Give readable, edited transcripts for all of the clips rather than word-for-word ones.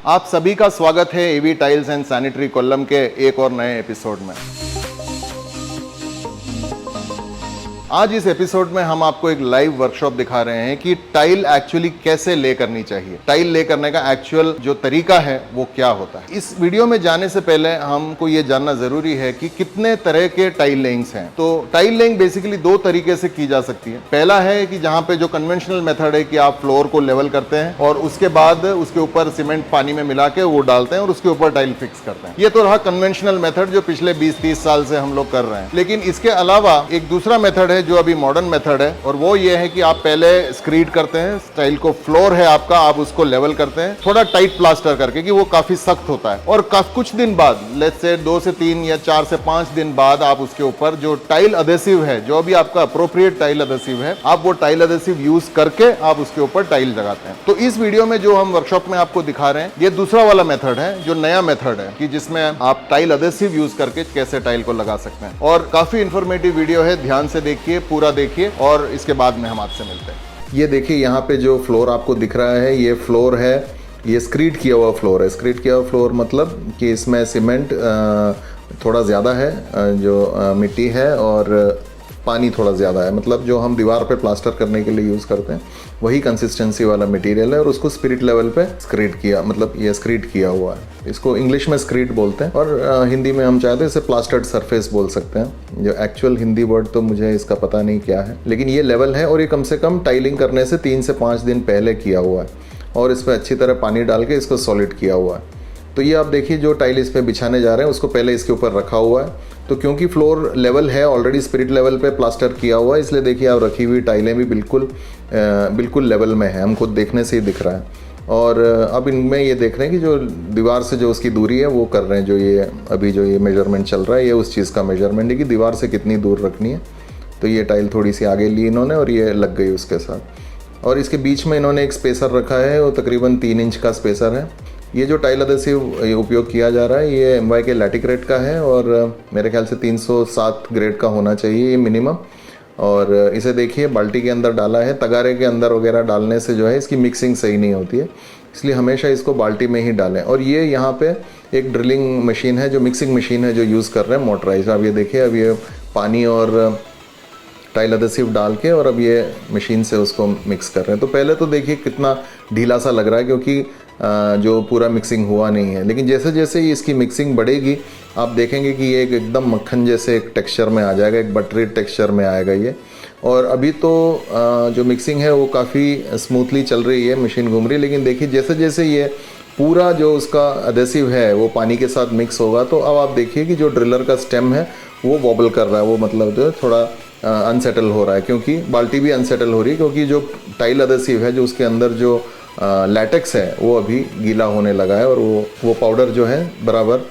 आप सभी का स्वागत है एवी टाइल्स एंड सैनिटरी कोल्लम के एक और नए एपिसोड में। आज इस एपिसोड में हम आपको एक लाइव वर्कशॉप दिखा रहे हैं कि टाइल एक्चुअली कैसे ले करनी चाहिए। टाइल ले करने का एक्चुअल जो तरीका है वो क्या होता है। इस वीडियो में जाने से पहले हमको ये जानना जरूरी है कि कितने तरह के टाइल लेइंग्स हैं। तो टाइल लेइंग बेसिकली दो तरीके से की जा सकती है। पहला है कि जहाँ पे जो कन्वेंशनल मेथड है कि आप फ्लोर को लेवल करते हैं और उसके बाद उसके ऊपर सीमेंट पानी में मिला के वो डालते हैं और उसके ऊपर टाइल फिक्स करते हैं। ये तो रहा कन्वेंशनल मेथड जो पिछले 20-30 साल से हम लोग कर रहे हैं। लेकिन इसके अलावा एक दूसरा मेथड जो अभी मॉडर्न मेथड है और वो ये है कि आप पहले स्क्रीड करते हैं, टाइल को फ्लोर है आपका, आप उसको लेवल करते हैं थोड़ा टाइट प्लास्टर करके कि वो काफी सख्त होता है और कुछ दिन बाद, लेट्स से 2 से 3 या 4 से 5 दिन बाद आप उसके ऊपर जो टाइल अडेसिव है, जो भी आपका अप्रोप्रिएट टाइल अडेसिव है, आप वो टाइल अडेसिव यूज करके आप उसके ऊपर टाइल लगाते हैं। तो इस वीडियो में जो हम वर्कशॉप में आपको दिखा रहे हैं ये दूसरा वाला मेथड है, जो नया मेथड है कि जिसमें आप टाइल अडेसिव यूज करके कैसे टाइल को लगा सकते हैं। और काफी इंफॉर्मेटिव वीडियो है, ध्यान से देखिए, पूरा देखिए और इसके बाद में हम आपसे मिलते हैं। ये देखिए यहाँ पे जो फ्लोर आपको दिख रहा है ये फ्लोर है, ये स्क्रीड किया हुआ फ्लोर है। स्क्रीड किया हुआ फ्लोर मतलब कि इसमें सीमेंट थोड़ा ज़्यादा है, जो मिट्टी है और पानी थोड़ा ज़्यादा है, मतलब जो हम दीवार पे प्लास्टर करने के लिए यूज़ करते हैं वही कंसिस्टेंसी वाला मटेरियल है और उसको स्पिरिट लेवल पे स्क्रीड किया, मतलब ये स्क्रीड किया हुआ है। इसको इंग्लिश में स्क्रीड बोलते हैं और हिंदी में हम चाहते हैं इसे प्लास्टर्ड सरफेस बोल सकते हैं। जो एक्चुअल हिंदी वर्ड तो मुझे इसका पता नहीं क्या है, लेकिन ये लेवल है और ये कम से कम टाइलिंग करने से 3 से 5 दिन पहले किया हुआ है और इस पर अच्छी तरह पानी डाल के इसको सॉलिड किया हुआ है। तो ये आप देखिए जो टाइल इस पे बिछाने जा रहे हैं उसको पहले इसके ऊपर रखा हुआ है। तो क्योंकि फ्लोर लेवल है ऑलरेडी, स्पिरिट लेवल पे प्लास्टर किया हुआ है, इसलिए देखिए आप रखी हुई टाइलें भी बिल्कुल लेवल में है, हमको देखने से ही दिख रहा है। और अब इनमें ये देख रहे हैं कि जो दीवार से जो उसकी दूरी है वो कर रहे हैं, जो ये अभी जो ये मेजरमेंट चल रहा है ये उस चीज़ का मेजरमेंट है कि दीवार से कितनी दूर रखनी है। तो ये टाइल थोड़ी सी आगे ली इन्होंने और ये लग गई उसके साथ। और इसके बीच में इन्होंने एक स्पेसर रखा है, वो तकरीबन 3 इंच का स्पेसर है। ये जो टाइल अडेसिव उपयोग किया जा रहा है ये MY के लैटिक ग्रेड का है और मेरे ख्याल से 307 ग्रेड का होना चाहिए ये मिनिमम। और इसे देखिए बाल्टी के अंदर डाला है, तगारे के अंदर वगैरह डालने से जो है इसकी मिक्सिंग सही नहीं होती है, इसलिए हमेशा इसको बाल्टी में ही डालें। और ये यहाँ पे एक ड्रिलिंग मशीन है, जो मिक्सिंग मशीन है जो यूज़ कर रहे हैं मोटराइज। अब ये देखिए, अब ये पानी और टाइल अडेसिव डाल के और अब ये मशीन से उसको मिक्स कर रहे हैं। तो पहले तो देखिए कितना ढीला सा लग रहा है क्योंकि जो पूरा मिक्सिंग हुआ नहीं है, लेकिन जैसे जैसे ही इसकी मिक्सिंग बढ़ेगी आप देखेंगे कि ये एकदम मक्खन जैसे एक टेक्सचर में आ जाएगा, एक बटरी टेक्सचर में आएगा ये। और अभी तो जो मिक्सिंग है वो काफ़ी स्मूथली चल रही है, मशीन घूम रही है, लेकिन देखिए जैसे जैसे ये पूरा जो उसका अडेसिव है वो पानी के साथ मिक्स होगा तो अब आप देखिए कि जो ड्रिलर का स्टेम है वो वॉबल कर रहा है, वो मतलब जो थोड़ा अनसेटल हो रहा है, क्योंकि बाल्टी भी अनसेटल हो रही है क्योंकि जो टाइल अडेसिव है जो उसके अंदर जो लैटेक्स है वो अभी गीला होने लगा है और वो पाउडर जो है बराबर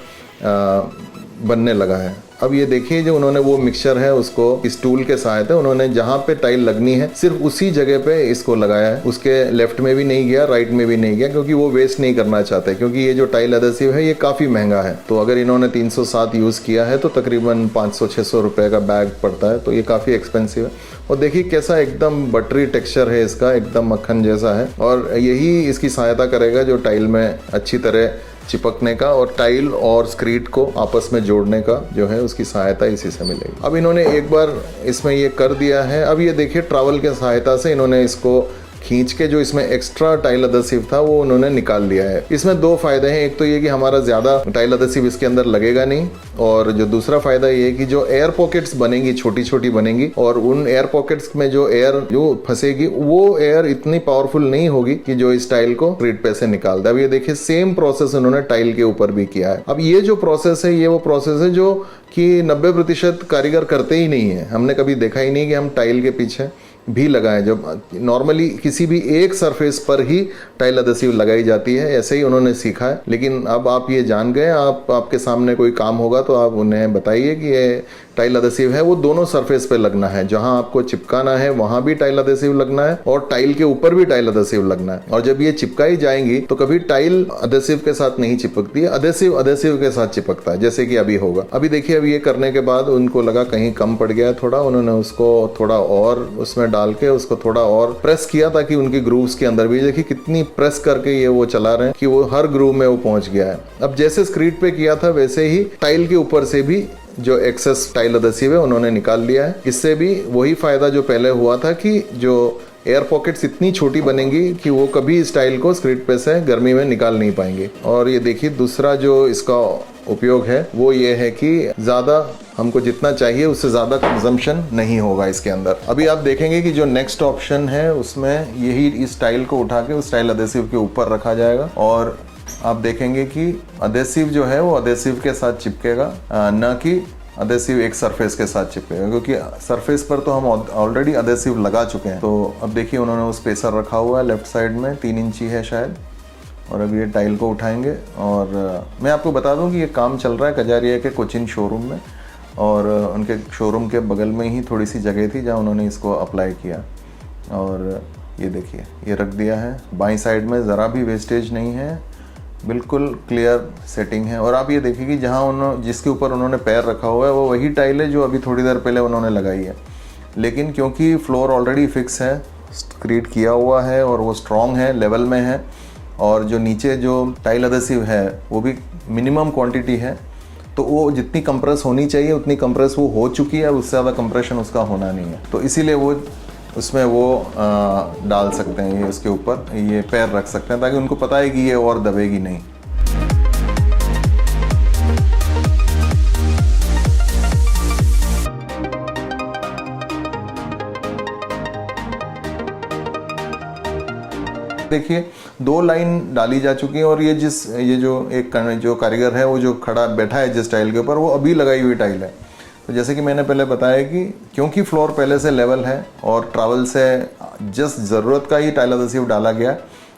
बनने लगा है। अब ये देखिए जो उन्होंने वो मिक्सचर है उसको इस टूल के सहायता उन्होंने जहाँ पे टाइल लगनी है सिर्फ उसी जगह पे इसको लगाया है, उसके लेफ्ट में भी नहीं गया, राइट में भी नहीं गया, क्योंकि वो वेस्ट नहीं करना चाहते, क्योंकि ये जो टाइल अडेसिव है ये काफ़ी महंगा है। तो अगर इन्होंने 307 यूज़ किया है तो तकरीबन 500-600 रुपये का बैग पड़ता है, तो ये काफ़ी एक्सपेंसिव है। और देखिए कैसा एकदम बटरी टेक्सचर है इसका, एकदम मक्खन जैसा है और यही इसकी सहायता करेगा जो टाइल में अच्छी तरह चिपकने का और टाइल और स्क्रीड को आपस में जोड़ने का जो है उसकी सहायता इसी से मिलेगी। अब इन्होंने एक बार इसमें ये कर दिया है, अब ये देखिए ट्रैवल के सहायता से इन्होंने इसको खींच के जो इसमें एक्स्ट्रा टाइल अडेसिव था वो उन्होंने निकाल लिया है। इसमें 2 फायदे हैं, एक तो ये कि हमारा ज़्यादा टाइल अडेसिव इसके अंदर लगेगा नहीं, और जो दूसरा फायदा ये है कि जो एयर पॉकेट्स बनेंगी छोटी छोटी बनेंगी और उन एयर पॉकेट्स में जो एयर जो फंसेगी वो एयर इतनी पावरफुल नहीं होगी कि जो इस टाइल को स्क्रीड पे से निकाल दे। अब ये देखिए सेम प्रोसेस उन्होंने टाइल के ऊपर भी किया है। अब ये जो प्रोसेस है ये वो प्रोसेस है जो कि 90% कारीगर करते ही नहीं है, हमने कभी देखा ही नहीं कि हम टाइल के पीछे भी लगाएं। जब नॉर्मली किसी भी एक सरफेस पर ही टाइल अडेसिव लगाई जाती है, ऐसे ही उन्होंने सीखा है। लेकिन अब आप ये जान गए, आपके सामने कोई काम होगा तो आप उन्हें बताइए कि ये टाइल अधेसिव है वो दोनों सरफेस पे लगना है। जहां आपको चिपकाना है वहां भी टाइल अधेसिव लगना है और टाइल के ऊपर भी टाइल अधेसिव लगना है। और जब ये चिपकाई जाएंगी तो कभी टाइल अधेसिव के साथ नहीं चिपकती है, अधेसिव अधेसिव के साथ चिपकता है, जैसे कि अभी होगा। अभी देखिए, अभी ये करने के बाद उनको लगा कहीं कम पड़ गया थोड़ा, उन्होंने उसको थोड़ा और उसमें डाल के उसको थोड़ा और प्रेस किया ताकि उनकी ग्रूव्स के अंदर भी, देखिए कितनी प्रेस करके ये वो चला रहे हैं कि वो हर ग्रूव में वो पहुंच गया है। अब जैसे स्क्रीड पे किया था वैसे ही टाइल के ऊपर से भी जो एक्सेस टाइल अधेसिव है उन्होंने निकाल लिया है। इससे भी वही फायदा जो पहले हुआ था कि जो एयर पॉकेट्स इतनी छोटी बनेंगी कि वो कभी इस टाइल को स्क्रीड पे से गर्मी में निकाल नहीं पाएंगे। और ये देखिए, दूसरा जो इसका उपयोग है वो ये है कि ज़्यादा हमको जितना चाहिए उससे ज़्यादा कंजम्पशन नहीं होगा इसके अंदर। अभी आप देखेंगे कि जो नेक्स्ट ऑप्शन है उसमें यही इस टाइल को उठा के उस टाइल अधेसिव के ऊपर रखा जाएगा और आप देखेंगे कि अधेसिव जो है वो अधेसिव के साथ चिपकेगा, न कि अधेसिव एक सरफेस के साथ चिपकेगा, क्योंकि सरफेस पर तो हम ऑलरेडी अधेसिव लगा चुके हैं। तो अब देखिए, उन्होंने वो स्पेसर रखा हुआ है लेफ्ट साइड में 3 इंची है शायद। और अब ये टाइल को उठाएंगे और मैं आपको बता दूं कि ये काम चल रहा है कजारिया के कोचिन शोरूम में, और उनके शोरूम के बगल में ही थोड़ी सी जगह थी जहाँ उन्होंने इसको अप्लाई किया। और ये देखिए, ये रख दिया है बाईं साइड में, ज़रा भी वेस्टेज नहीं है, बिल्कुल क्लियर सेटिंग है। और आप ये देखिए कि जहाँ उन्होंने जिसके ऊपर उन्होंने पैर रखा हुआ है वो वही टाइल है जो अभी थोड़ी देर पहले उन्होंने लगाई है। लेकिन क्योंकि फ्लोर ऑलरेडी फिक्स है, स्क्रीड किया हुआ है और वो स्ट्रॉन्ग है, लेवल में है, और जो नीचे जो टाइल अधेसिव है वो भी मिनिमम क्वांटिटी है, तो वो जितनी कंप्रेस होनी चाहिए उतनी कंप्रेस वो हो चुकी है, उससे ज़्यादा कंप्रेशन उसका होना नहीं है। तो इसीलिए वो उसमें वो डाल सकते हैं, ये उसके ऊपर ये पैर रख सकते हैं ताकि उनको पता है कि ये और दबेगी नहीं। देखिए, 2 लाइन डाली जा चुकी है और ये जो कारीगर है वो जो खड़ा बैठा है जिस टाइल के ऊपर, वो अभी लगाई हुई टाइल है। तो जैसे कि मैंने पहले बताया कि क्योंकि फ्लोर पहले से लेवल है और ट्रैवल से जस्ट ज़रूरत का ही टाइल अधेसिव डाला गया,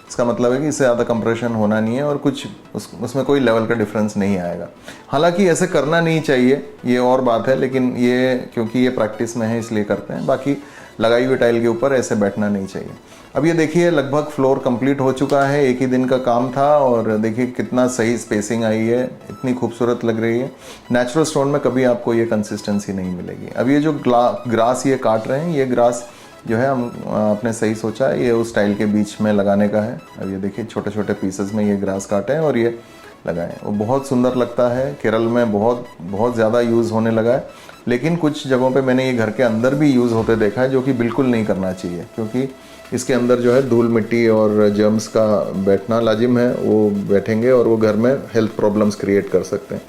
इसका मतलब है कि इससे ज़्यादा कंप्रेशन होना नहीं है और कुछ उसमें कोई लेवल का डिफरेंस नहीं आएगा। हालांकि ऐसे करना नहीं चाहिए, ये और बात है, लेकिन ये क्योंकि ये प्रैक्टिस में है इसलिए करते हैं। बाकी लगाई हुई टाइल के ऊपर ऐसे बैठना नहीं चाहिए। अब ये देखिए, लगभग फ्लोर कंप्लीट हो चुका है, एक ही दिन का काम था और देखिए कितना सही स्पेसिंग आई है, इतनी खूबसूरत लग रही है। नेचुरल स्टोन में कभी आपको ये कंसिस्टेंसी नहीं मिलेगी। अब ये जो ग्रास ये काट रहे हैं, ये ग्रास जो है आपने सही सोचा है, ये उस टाइल के बीच में लगाने का है। अब ये देखिए, छोटे छोटे पीसेस में ये ग्रास काटे हैं और ये लगाएं। वो बहुत सुंदर लगता है, केरल में बहुत ज़्यादा यूज़ होने लगा है, लेकिन कुछ जगहों पे मैंने ये घर के अंदर भी यूज़ होते देखा है, जो कि बिल्कुल नहीं करना चाहिए, क्योंकि इसके अंदर जो है धूल मिट्टी और जर्म्स का बैठना लाजिम है, वो बैठेंगे और वो घर में हेल्थ प्रॉब्लम्स क्रिएट कर सकते हैं।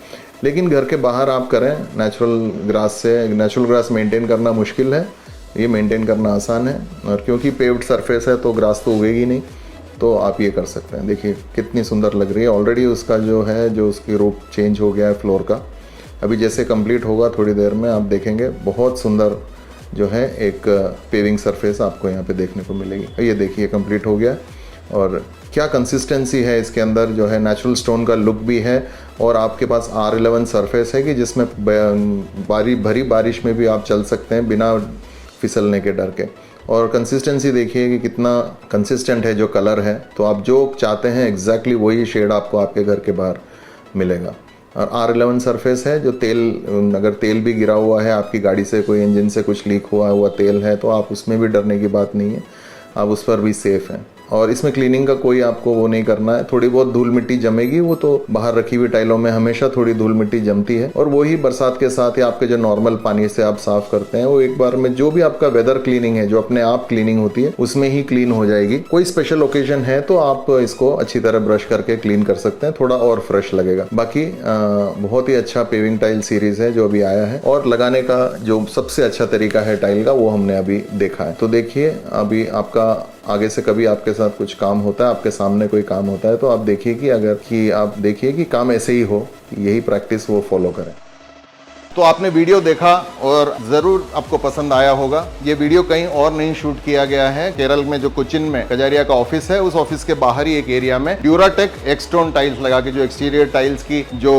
लेकिन घर के बाहर आप करें नेचुरल ग्रास से, नेचुरल ग्रास मेंटेन करना मुश्किल है, ये मेंटेन करना आसान है। और क्योंकि पेव्ड सरफेस है तो ग्रास तो उगेगी नहीं, तो आप ये कर सकते हैं। देखिए कितनी सुंदर लग रही है, ऑलरेडी उसका जो उसकी रूप चेंज हो गया है फ्लोर का। अभी जैसे कंप्लीट होगा थोड़ी देर में आप देखेंगे, बहुत सुंदर जो है एक पेविंग सरफेस आपको यहाँ पे देखने को मिलेगी। ये देखिए कंप्लीट हो गया और क्या कंसिस्टेंसी है इसके अंदर, जो है नेचुरल स्टोन का लुक भी है और आपके पास R11 सरफेस है कि जिसमें भरी बारिश में भी आप चल सकते हैं बिना फिसलने के डर के। और कंसिस्टेंसी देखिए कि कितना कंसिस्टेंट है जो कलर है, तो आप जो चाहते हैं एग्जैक्टली वही शेड आपको आपके घर के बाहर मिलेगा। और R11 सरफेस है, जो अगर तेल भी गिरा हुआ है आपकी गाड़ी से, कोई इंजन से कुछ लीक हुआ तेल है, तो आप उसमें भी डरने की बात नहीं है, आप उस पर भी सेफ़ हैं। और इसमें क्लीनिंग का कोई आपको वो नहीं करना है। थोड़ी बहुत धूल मिट्टी जमेगी, वो तो बाहर रखी हुई टाइलों में हमेशा थोड़ी धूल मिट्टी जमती है, और वही बरसात के साथ या आपके जो नॉर्मल पानी से आप साफ करते हैं, वो एक बार में जो भी आपका वेदर क्लीनिंग है, जो अपने आप क्लीनिंग होती है, उसमें ही क्लीन हो जाएगी। कोई स्पेशल ओकेजन है तो आप इसको अच्छी तरह ब्रश करके क्लीन कर सकते हैं, थोड़ा और फ्रेश लगेगा। बाकी बहुत ही अच्छा पेविंग टाइल सीरीज है जो अभी आया है, और लगाने का जो सबसे अच्छा तरीका है टाइल का, वो हमने अभी देखा है। तो देखिए, अभी आपका आगे से कभी आपके साथ कुछ काम होता है, आपके सामने कोई काम होता है, तो आप देखिए कि आप देखिए कि काम ऐसे ही हो, यही प्रैक्टिस वो फॉलो करें। तो आपने वीडियो देखा और जरूर आपको पसंद आया होगा। ये वीडियो कहीं और नहीं शूट किया गया है, केरल में जो कोचिन में कजारिया का ऑफिस है, उस ऑफिस के बाहर ही एक एरिया में ड्यूराटेक एक्सटोन टाइल्स लगा के, जो एक्सटीरियर टाइल्स की जो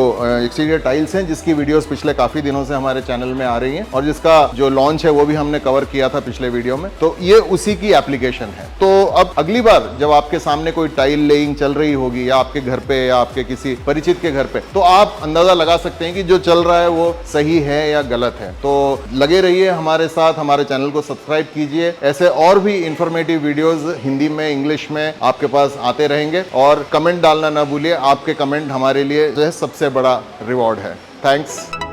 एक्सटीरियर टाइल्स हैं, जिसकी वीडियोस पिछले काफी दिनों से हमारे चैनल में आ रही हैं और जिसका जो लॉन्च है वो भी हमने कवर किया था पिछले वीडियो में। तो ये उसी की एप्लीकेशन है। तो अब अगली बार जब आपके सामने कोई टाइल लेइंग चल रही होगी, या आपके घर पे या आपके किसी परिचित के घर पे, तो आप अंदाजा लगा सकते हैं कि जो चल रहा है वो सही है या गलत है। तो लगे रहिए हमारे साथ, हमारे चैनल को सब्सक्राइब कीजिए। ऐसे और भी इंफॉर्मेटिव वीडियोस हिंदी में, इंग्लिश में आपके पास आते रहेंगे। और कमेंट डालना ना भूलिए, आपके कमेंट हमारे लिए जो है सबसे बड़ा रिवॉर्ड है। थैंक्स।